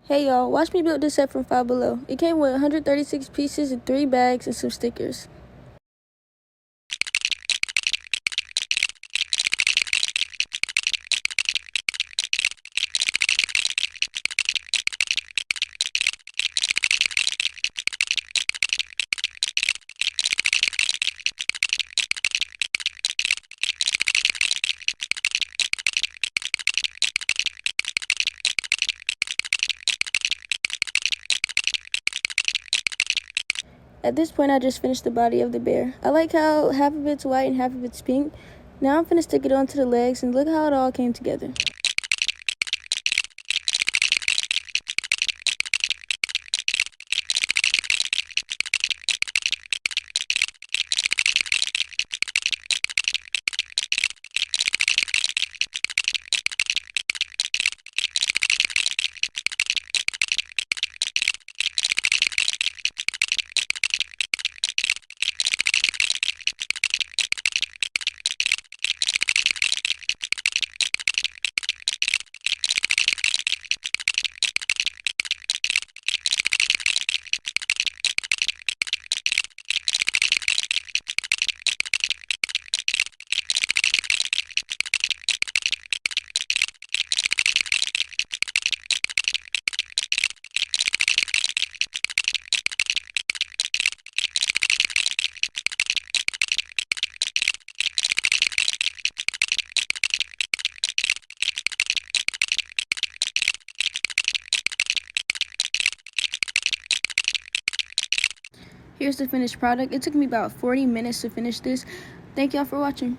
Hey y'all, watch me build this set from Five Below. It came with 136 pieces and 3 bags and some stickers. At this point, I just finished the body of the bear. I like how half of it's white and half of it's pink. Now I'm finna stick it onto the legs and look how it all came together. Here's the finished product. It took me about 40 minutes to finish this. Thank y'all for watching.